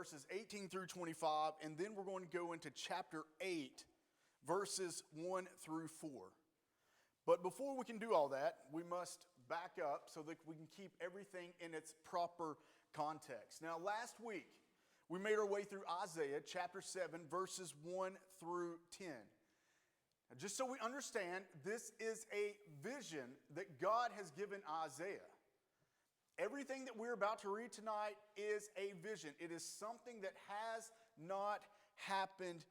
verses 18 through 25, and then we're going to go into chapter 8, verses 1 through 4. But before we can do all that, we must back up so that we can keep everything in its proper context. Now, last week, we made our way through Isaiah chapter 7, verses 1 through 10. Now, just so we understand, this is a vision that God has given Isaiah. Everything that we're about to read tonight is a vision. It is something that has not happened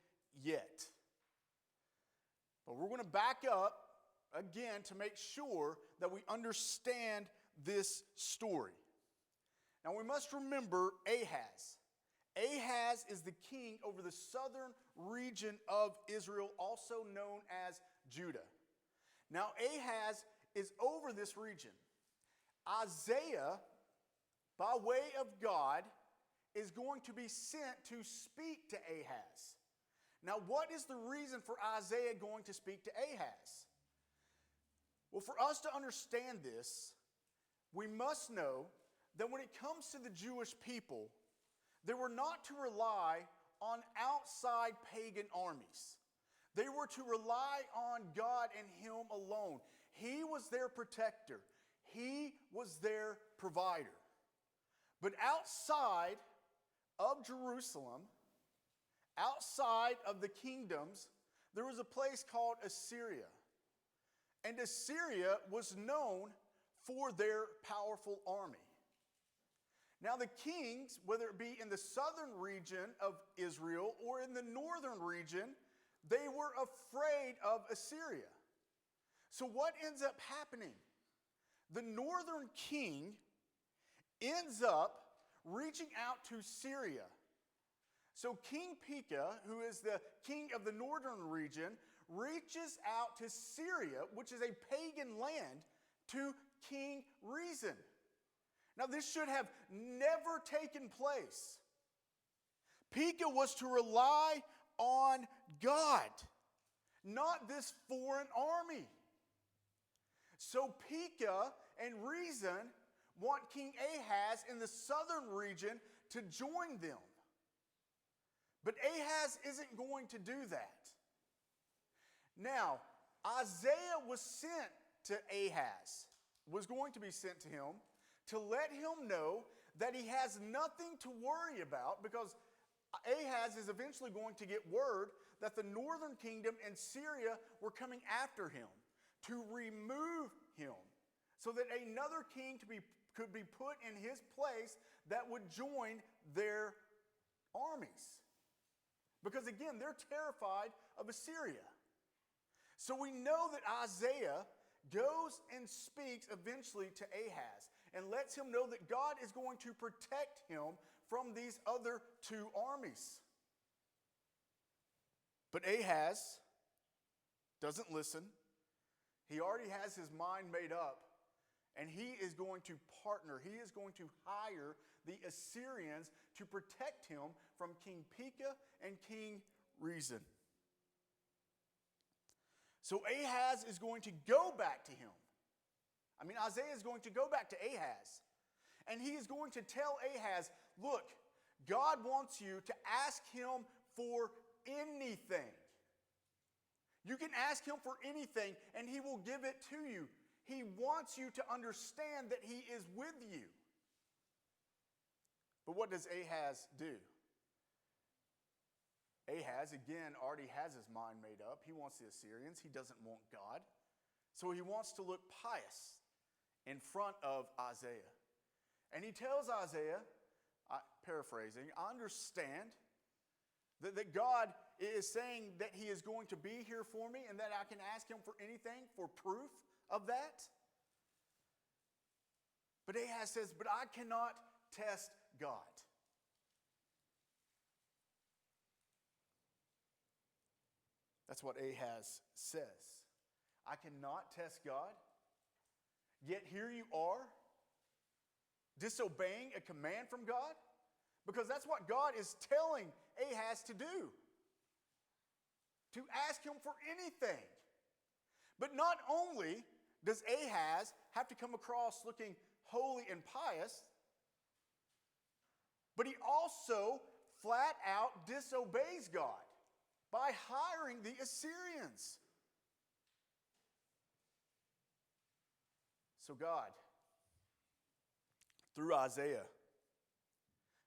yet. But we're going to back up again to make sure that we understand this story. Now we must remember Ahaz. Ahaz is the king over the southern region of Israel, also known as Judah. Now Ahaz is over this region. Isaiah, by way of God, is going to be sent to speak to Ahaz. Now what is the reason for Isaiah going to speak to Ahaz? Well, for us to understand this, we must know that when it comes to the Jewish people, they were not to rely on outside pagan armies. They were to rely on God and Him alone. He was their protector. He was their provider. But outside of Jerusalem, outside of the kingdoms, there was a place called Assyria. And Assyria was known for their powerful army. Now the kings, whether it be in the southern region of Israel or in the northern region, they were afraid of Assyria. So what ends up happening? The northern king ends up reaching out to Syria. So King Pekah, who is the king of the northern region, reaches out to Syria, which is a pagan land, to King Rezin. Now this should have never taken place. Pekah was to rely on God, not this foreign army. So Pekah and Rezin want King Ahaz in the southern region to join them. But Ahaz isn't going to do that. Now, Isaiah was sent to Ahaz, was going to be sent to him, to let him know that he has nothing to worry about, because Ahaz is eventually going to get word that the northern kingdom and Syria were coming after him to remove him, so that another king could be put in his place that would join their armies. Because again, they're terrified of Assyria. So we know that Isaiah goes and speaks eventually to Ahaz and lets him know that God is going to protect him from these other two armies. But Ahaz doesn't listen. He already has his mind made up, and he is going to partner. He is going to hire the Assyrians to protect him from King Pekah and King Rezin. So Ahaz is going to go back to him. Isaiah is going to go back to Ahaz. And he is going to tell Ahaz, look, God wants you to ask him for anything. You can ask him for anything and he will give it to you. He wants you to understand that he is with you. But what does Ahaz do? Ahaz, again, already has his mind made up. He wants the Assyrians. He doesn't want God. So he wants to look pious in front of Isaiah. And he tells Isaiah, paraphrasing, I understand that God is saying that he is going to be here for me and that I can ask him for anything for proof of that. But Ahaz says, but I cannot test God. That's what Ahaz says. I cannot test God, yet here you are, disobeying a command from God? Because that's what God is telling Ahaz to do. To ask him for anything. But not only does Ahaz have to come across looking holy and pious, but he also flat out disobeys God by hiring the Assyrians. So God, through Isaiah,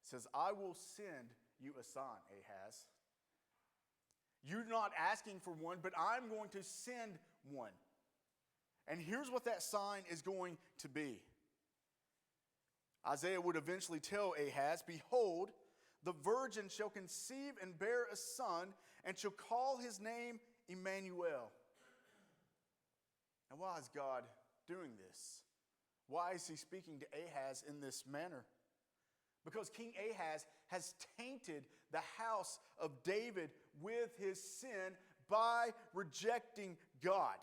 says, I will send you a sign, Ahaz. You're not asking for one, but I'm going to send one. And here's what that sign is going to be. Isaiah would eventually tell Ahaz, behold, the virgin shall conceive and bear a son, and shall call his name Emmanuel. And why is God doing this? Why is he speaking to Ahaz in this manner? Because King Ahaz has tainted the house of David with his sin by rejecting God.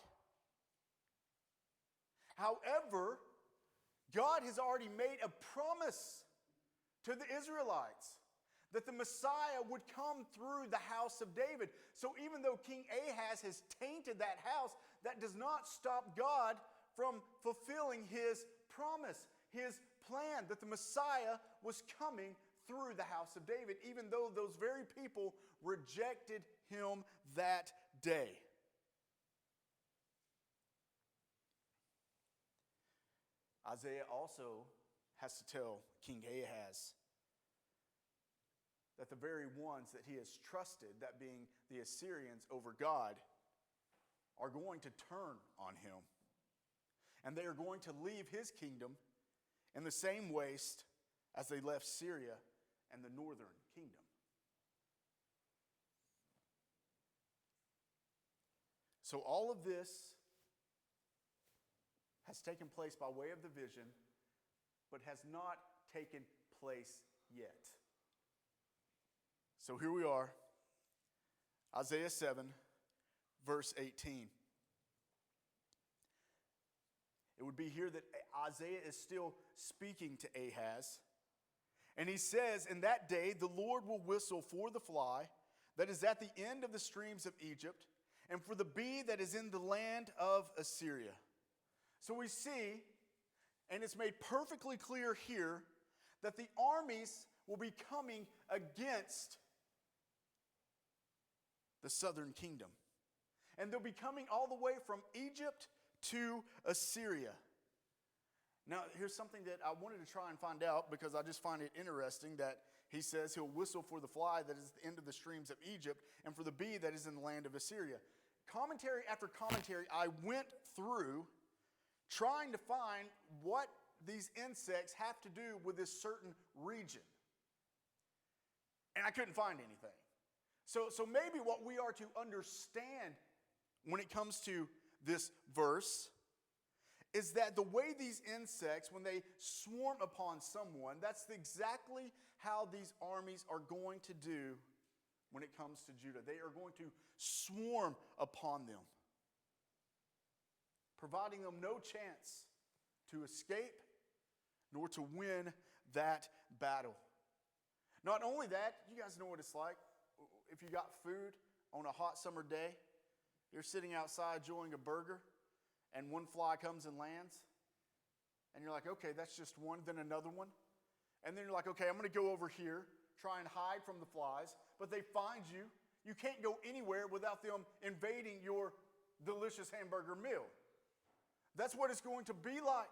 However, God has already made a promise to the Israelites that the Messiah would come through the house of David. So even though King Ahaz has tainted that house, that does not stop God from fulfilling his promise, his plan that the Messiah was coming through the house of David, even though those very people rejected him that day. Isaiah also has to tell King Ahaz that the very ones that he has trusted, that being the Assyrians over God, are going to turn on him. And they are going to leave his kingdom in the same waste as they left Syria and the northern kingdom. So all of this has taken place by way of the vision, but has not taken place yet. So here we are, Isaiah 7, verse 18. It would be here that Isaiah is still speaking to Ahaz. And he says, in that day the Lord will whistle for the fly that is at the end of the streams of Egypt, and for the bee that is in the land of Assyria. So we see, and it's made perfectly clear here, that the armies will be coming against the southern kingdom. And they'll be coming all the way from Egypt to Assyria. Now, here's something that I wanted to try and find out, because I just find it interesting that he says he'll whistle for the fly that is at the end of the streams of Egypt, and for the bee that is in the land of Assyria. Commentary after commentary I went through trying to find what these insects have to do with this certain region. And I couldn't find anything. So maybe what we are to understand when it comes to this verse is that the way these insects, when they swarm upon someone, that's exactly how these armies are going to do when it comes to Judah. They are going to swarm upon them, providing them no chance to escape nor to win that battle. Not only that, you guys know what it's like. If you got food on a hot summer day, you're sitting outside enjoying a burger, and one fly comes and lands, and you're like, okay, that's just one, then another one. And then you're like, okay, I'm going to go over here, try and hide from the flies, but they find you. You can't go anywhere without them invading your delicious hamburger meal. That's what it's going to be like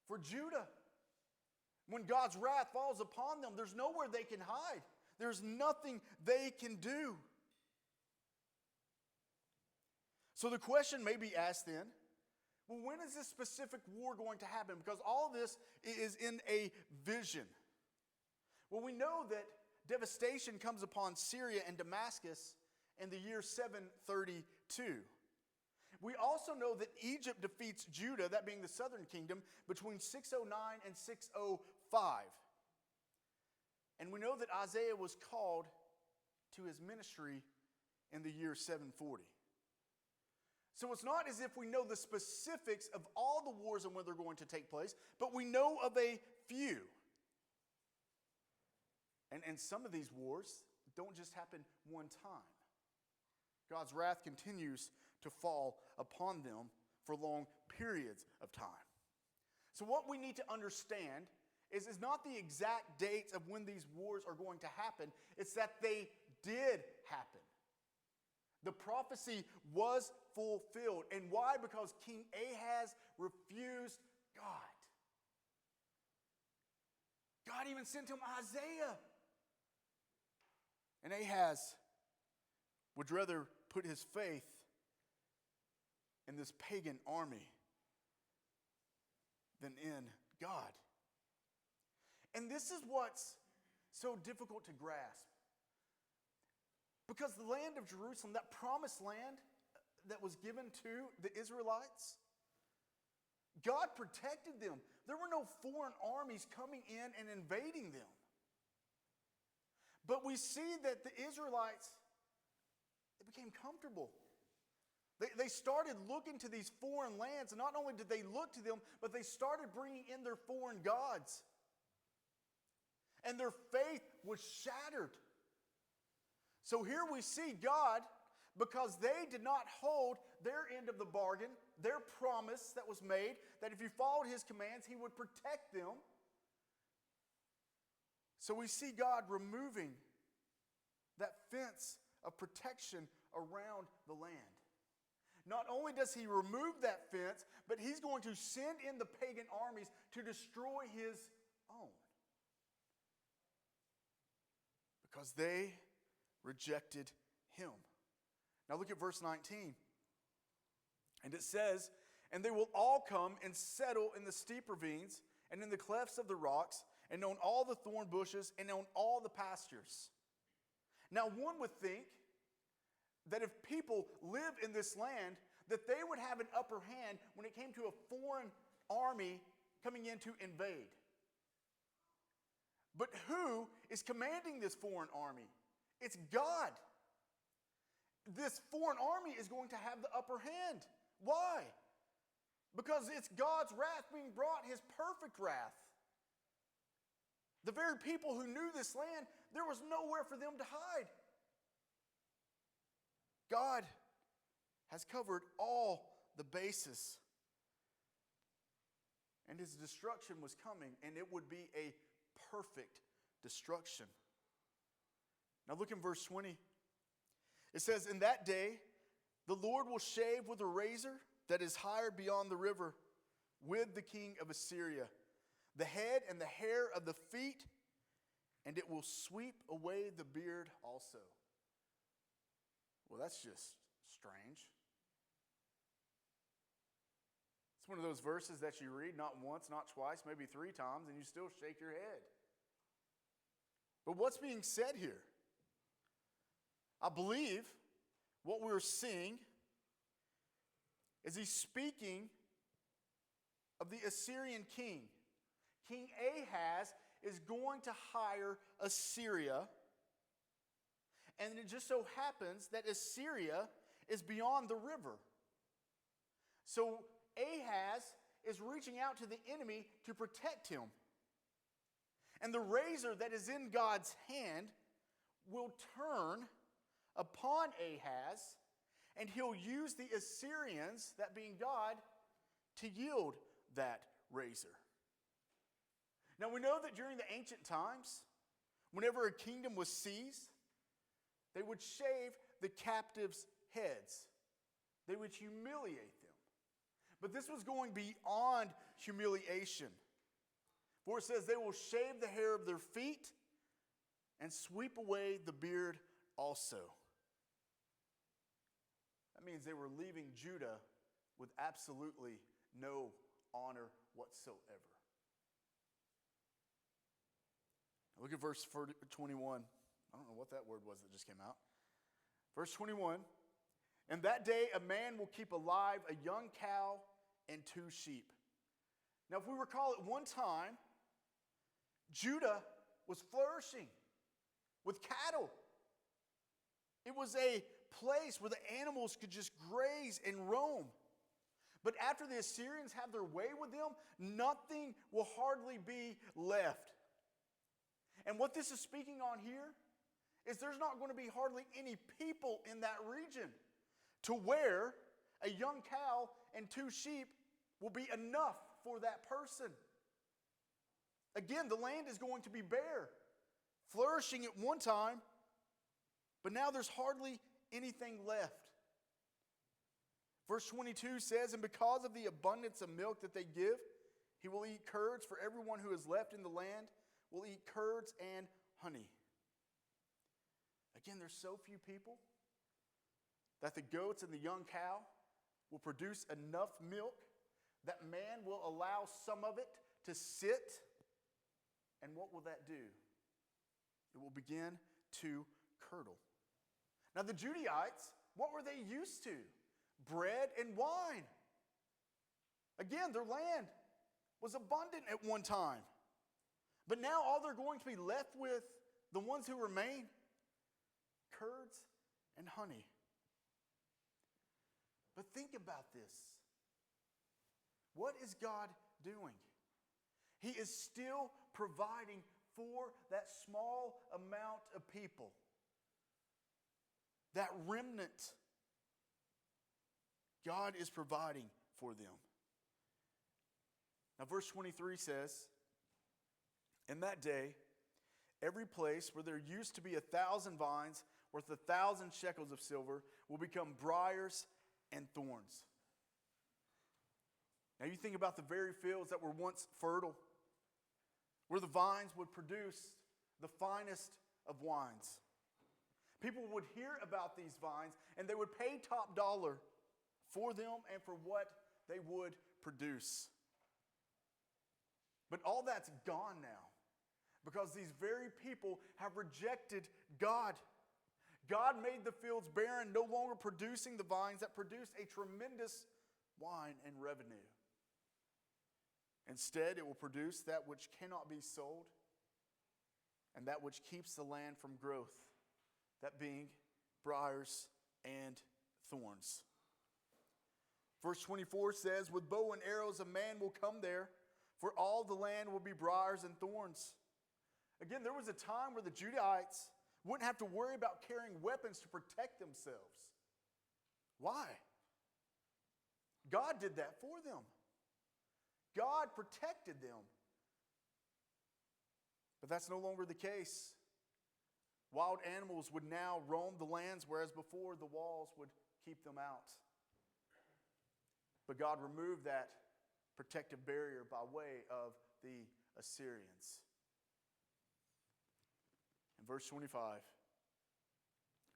for Judah. When God's wrath falls upon them, there's nowhere they can hide. There's nothing they can do. So the question may be asked then, well, when is this specific war going to happen? Because all this is in a vision. Well, we know that devastation comes upon Syria and Damascus in the year 732. We also know that Egypt defeats Judah, that being the southern kingdom, between 609 and 605. And we know that Isaiah was called to his ministry in the year 740. So it's not as if we know the specifics of all the wars and when they're going to take place, but we know of a few. And some of these wars don't just happen one time. God's wrath continues to fall upon them for long periods of time. So what we need to understand is not the exact dates of when these wars are going to happen. It's that they did happen. The prophecy was fulfilled. And why? Because King Ahaz refused God. God even sent him Isaiah. And Ahaz would rather put his faith in this pagan army than in God. And this is what's so difficult to grasp. Because the land of Jerusalem, that promised land that was given to the Israelites, God protected them. There were no foreign armies coming in and invading them. But we see that the Israelites, they became comfortable. They started looking to these foreign lands, and not only did they look to them, but they started bringing in their foreign gods. And their faith was shattered. So here we see God, because they did not hold their end of the bargain, their promise that was made, that if you followed his commands, he would protect them. So we see God removing that fence of protection around the land. Not only does he remove that fence, but he's going to send in the pagan armies to destroy his own. Because they rejected him. Now look at verse 19. And it says, "And they will all come and settle in the steep ravines and in the clefts of the rocks and on all the thorn bushes and on all the pastures." Now one would think that if people lived in this land, that they would have an upper hand when it came to a foreign army coming in to invade. But who is commanding this foreign army? It's God. This foreign army is going to have the upper hand. Why? Because it's God's wrath being brought, his perfect wrath. The very people who knew this land, there was nowhere for them to hide. God has covered all the bases. And his destruction was coming, and it would be a perfect destruction. Now look in verse 20. It says, "In that day, the Lord will shave with a razor that is higher beyond the river with the king of Assyria, the head and the hair of the feet, and it will sweep away the beard also." Well, that's just strange. It's one of those verses that you read not once, not twice, maybe 3 times, and you still shake your head. But what's being said here? I believe what we're seeing is he's speaking of the Assyrian king. King Ahaz is going to hire Assyria, and it just so happens that Assyria is beyond the river. So Ahaz is reaching out to the enemy to protect him. And the razor that is in God's hand will turn upon Ahaz, and he'll use the Assyrians, that being God, to yield that razor. Now we know that during the ancient times, whenever a kingdom was seized, they would shave the captives' heads. They would humiliate them. But this was going beyond humiliation. For it says, "They will shave the hair of their feet and sweep away the beard also." That means they were leaving Judah with absolutely no honor whatsoever. Look at verse 21. I don't know what that word was that just came out. Verse 21. "And that day a man will keep alive a young cow and 2 sheep." Now if we recall at one time, Judah was flourishing with cattle. It was a place where the animals could just graze and roam. But after the Assyrians have their way with them, nothing will hardly be left. And what this is speaking on here is there's not going to be hardly any people in that region to where a young cow and 2 sheep will be enough for that person. Again, the land is going to be bare, flourishing at one time, but now there's hardly anything left. Verse 22 says, and because of the abundance of milk that they give, he will eat curds, for everyone who is left in the land will eat curds and honey. Again, there's so few people that the goats and the young cow will produce enough milk that man will allow some of it to sit. And what will that do? It will begin to curdle. Now the Judaites, what were they used to? Bread and wine. Again, their land was abundant at one time. But now all they're going to be left with, the ones who remain, curds and honey. But think about this. What is God doing? He is still providing for that small amount of people. That remnant. God is providing for them. Now verse 23 says, in that day, every place where there used to be 1,000 vines worth 1,000 shekels of silver will become briars and thorns. Now you think about the very fields that were once fertile, where the vines would produce the finest of wines. People would hear about these vines and they would pay top dollar for them and for what they would produce. But all that's gone now because these very people have rejected God. God made the fields barren, no longer producing the vines that produced a tremendous wine and revenue. Instead, it will produce that which cannot be sold and that which keeps the land from growth, that being briars and thorns. Verse 24 says, with bow and arrows a man will come there, for all the land will be briars and thorns. Again, there was a time where the Judaites wouldn't have to worry about carrying weapons to protect themselves. Why? God did that for them. God protected them. But that's no longer the case. Wild animals would now roam the lands, whereas before the walls would keep them out. But God removed that protective barrier by way of the Assyrians. In verse 25,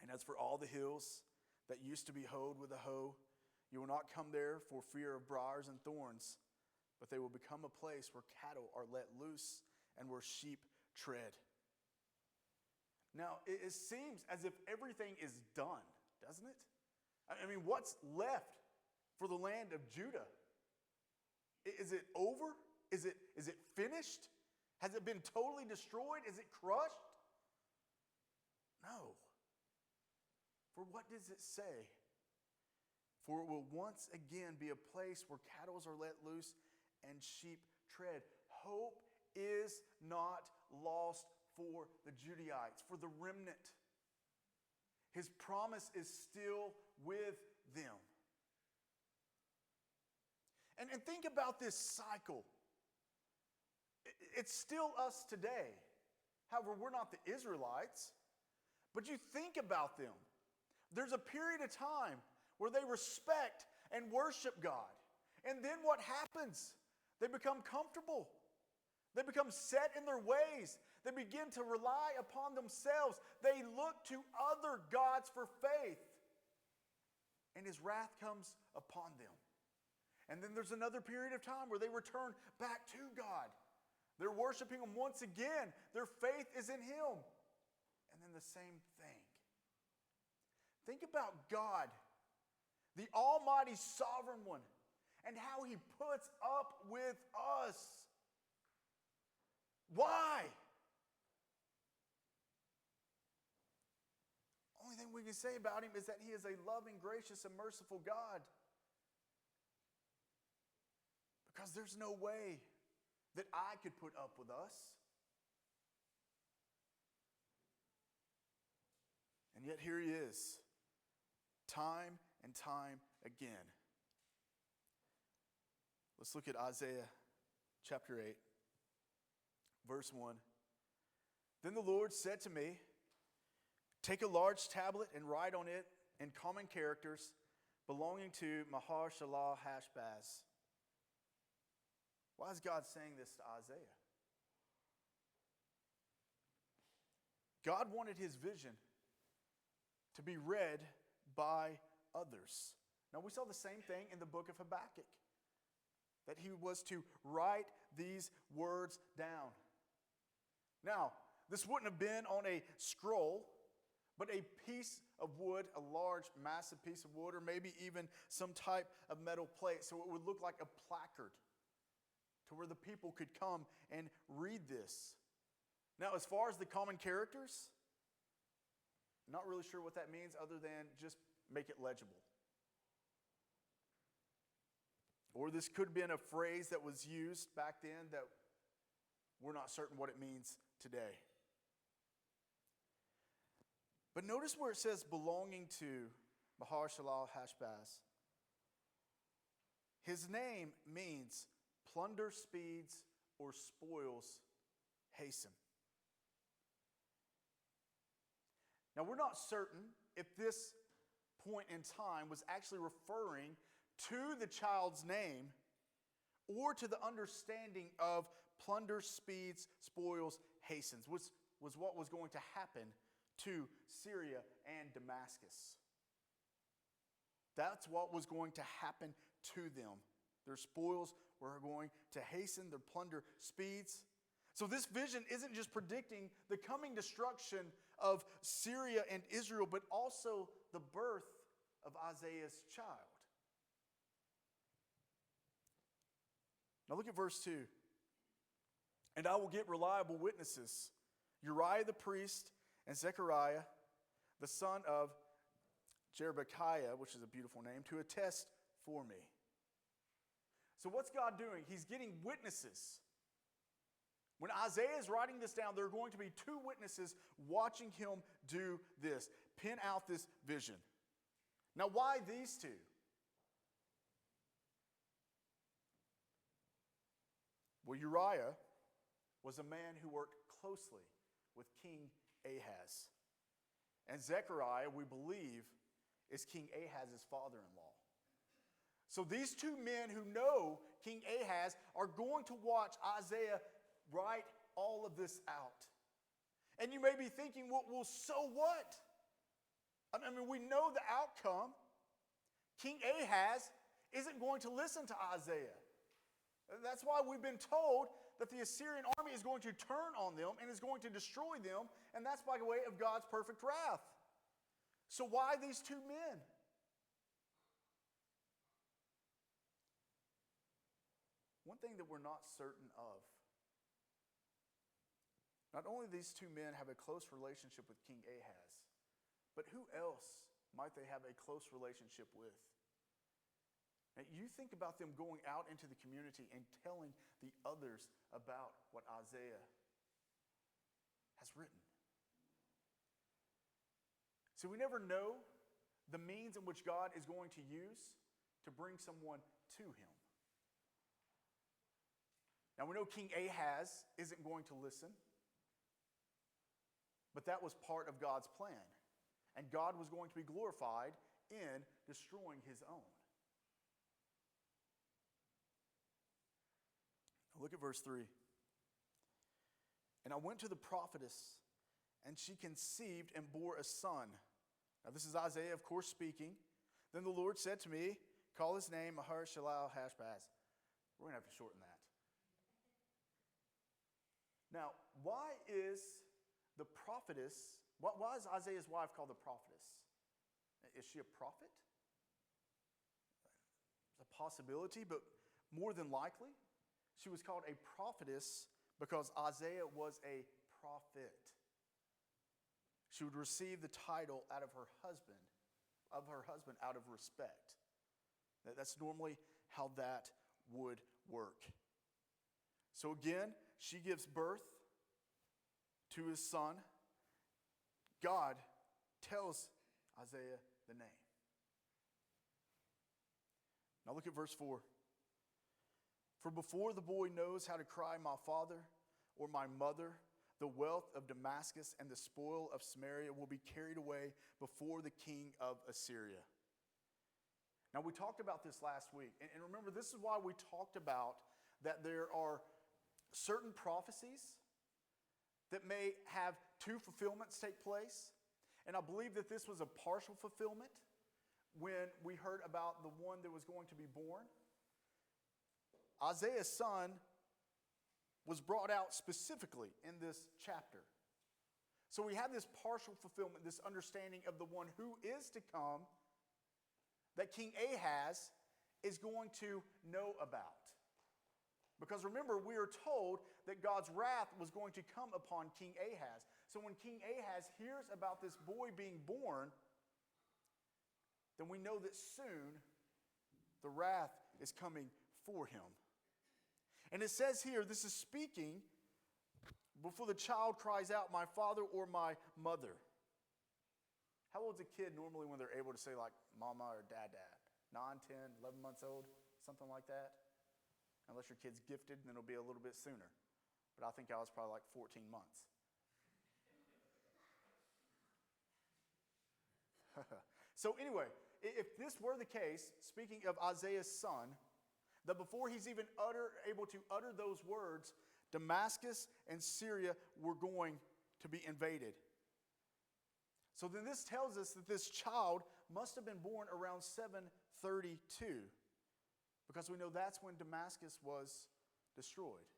and as for all the hills that used to be hoed with a hoe, you will not come there for fear of briars and thorns, but they will become a place where cattle are let loose and where sheep tread. Now, it seems as if everything is done, doesn't it? I mean, what's left for the land of Judah? Is it over? Is it finished? Has it been totally destroyed? Is it crushed? No. For what does it say? For it will once again be a place where cattle are let loose and sheep tread. Hope is not lost for the Judaites, for the remnant. His promise is still with them. And think about this cycle. It's still us today. However, we're not the Israelites. But you think about them. There's a period of time where they respect and worship God. And then what happens? They become comfortable. They become set in their ways. They begin to rely upon themselves. They look to other gods for faith. And his wrath comes upon them. And then there's another period of time where they return back to God. They're worshiping him once again. Their faith is in him. And then the same thing. Think about God, the Almighty Sovereign One, and how he puts up with us. Why? Only thing we can say about him is that he is a loving, gracious, and merciful God. Because there's no way that I could put up with us. And yet here he is, time and time again. Let's look at Isaiah chapter 8, Verse 1. Then the Lord said to me, take a large tablet and write on it in common characters belonging to Maher-shalal-hash-baz. Why is God saying this to Isaiah? God wanted his vision to be read by others. Now, we saw the same thing in the book of Habakkuk, that he was to write these words down. Now, this wouldn't have been on a scroll, but a piece of wood, a large, massive piece of wood, or maybe even some type of metal plate, so it would look like a placard to where the people could come and read this. Now, as far as the common characters, not really sure what that means other than just make it legible. Or this could have been a phrase that was used back then that we're not certain what it means today. But notice where it says belonging to Maher-shalal-hash-baz. His name means plunder speeds or spoils hasten. Now, we're not certain if this point in time was actually referring to the child's name or to the understanding of plunder speeds, spoils, hastens, which was what was going to happen to Syria and Damascus. That's what was going to happen to them. Their spoils were going to hasten, their plunder speeds. So this vision isn't just predicting the coming destruction of Syria and Israel, but also the birth of Isaiah's child. Now look at verse 2. And I will get reliable witnesses, Uriah the priest and Zechariah, the son of Jerebekiah, which is a beautiful name, to attest for me. So what's God doing? He's getting witnesses. When Isaiah is writing this down, there are going to be two witnesses watching him do this, pen out this vision. Now, why these two? Well, Uriah was a man who worked closely with King Ahaz. And Zechariah, we believe, is King Ahaz's father-in-law. So these two men who know King Ahaz are going to watch Isaiah write all of this out. And you may be thinking, well, so what? I mean, we know the outcome. King Ahaz isn't going to listen to Isaiah. That's why we've been told that the Assyrian army is going to turn on them and is going to destroy them, and that's by way of God's perfect wrath. So why these two men? One thing that we're not certain of, not only these two men have a close relationship with King Ahaz, but who else might they have a close relationship with? Now, you think about them going out into the community and telling the others about what Isaiah has written. So we never know the means in which God is going to use to bring someone to him. Now we know King Ahaz isn't going to listen, but that was part of God's plan. And God was going to be glorified in destroying his own. Look at verse 3. And I went to the prophetess, and she conceived and bore a son. Now this is Isaiah, of course, speaking. Then the Lord said to me, call his name Maher-shalal-hash-baz. We're going to have to shorten that. Now, why is the prophetess, why is Isaiah's wife called the prophetess? Is she a prophet? It's a possibility, but more than likely, she was called a prophetess because Isaiah was a prophet. She would receive the title out of her husband out of respect. That's normally how that would work. So again, she gives birth to his son. God tells Isaiah the name. Now look at verse 4. For before the boy knows how to cry, my father, or my mother. The wealth of Damascus and the spoil of Samaria will be carried away before the king of Assyria. Now, we talked about this last week. And remember, this is why we talked about that there are certain prophecies that may have two fulfillments take place. And I believe that this was a partial fulfillment when we heard about the one that was going to be born. Isaiah's son was brought out specifically in this chapter. So we have this partial fulfillment, this understanding of the one who is to come that King Ahaz is going to know about. Because remember, we are told that God's wrath was going to come upon King Ahaz. So when King Ahaz hears about this boy being born, then we know that soon the wrath is coming for him. And it says here, this is speaking before the child cries out, my father or my mother. How old's a kid normally when they're able to say like mama or dad? 9, 10, 11 months old, something like that? Unless your kid's gifted, then it'll be a little bit sooner. But I think I was probably like 14 months. So anyway, if this were the case, speaking of Isaiah's son, that before he's even able to utter those words, Damascus and Syria were going to be invaded. So then this tells us that this child must have been born around 732, because we know that's when Damascus was destroyed.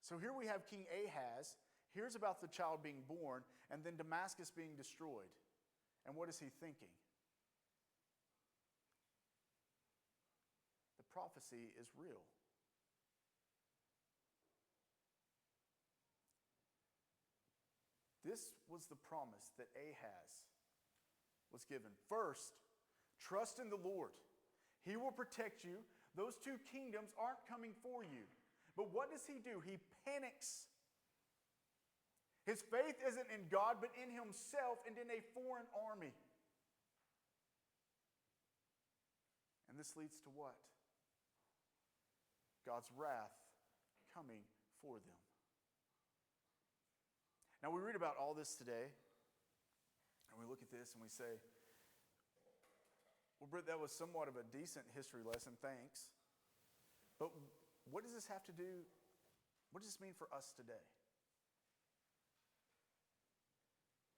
So here we have King Ahaz, hears about the child being born, and then Damascus being destroyed. And what is he thinking? The prophecy is real. This was the promise that Ahaz was given. First, trust in the Lord. He will protect you. Those two kingdoms aren't coming for you. But what does he do? He panics. His faith isn't in God, but in himself and in a foreign army. And this leads to what? God's wrath coming for them. Now we read about all this today, and we look at this and we say, well, Britt, that was somewhat of a decent history lesson, thanks. But what does this have to do? What does this mean for us today?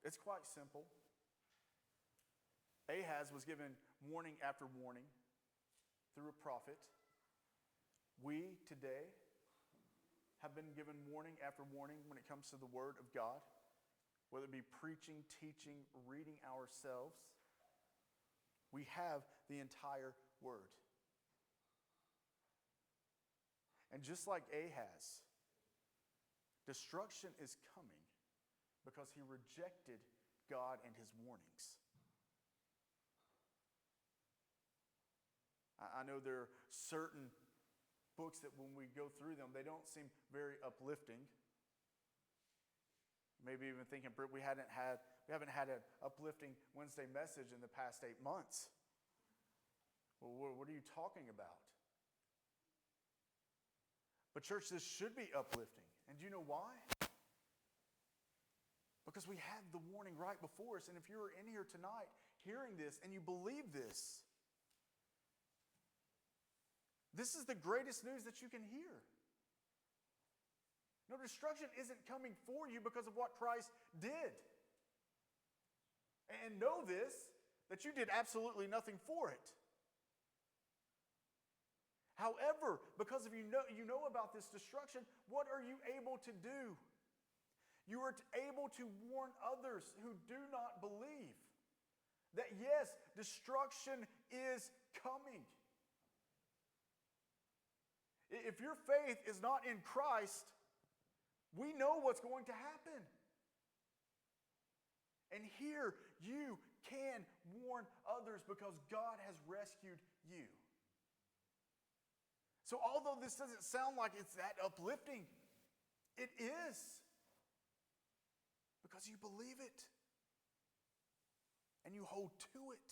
It's quite simple. Ahaz was given warning after warning through a prophet. We today have been given warning after warning when it comes to the Word of God, whether it be preaching, teaching, reading ourselves. We have the entire Word. And just like Ahaz, destruction is coming because he rejected God and his warnings. I know there are certain books that when we go through them, they don't seem very uplifting. Maybe even thinking, Britt, we haven't had an uplifting Wednesday message in the past 8 months. Well, what are you talking about? But church, this should be uplifting. And do you know why? Because we have the warning right before us. And if you're in here tonight hearing this and you believe this, this is the greatest news that you can hear. No, destruction isn't coming for you because of what Christ did. And know this, that you did absolutely nothing for it. However, because of you know about this destruction, what are you able to do? You are able to warn others who do not believe that yes, destruction is coming. If your faith is not in Christ, we know what's going to happen. And here you can warn others because God has rescued you. So although this doesn't sound like it's that uplifting, it is. Because you believe it. And you hold to it.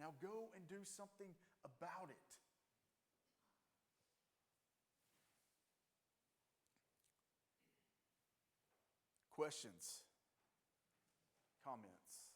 Now go and do something about it. Questions? Comments?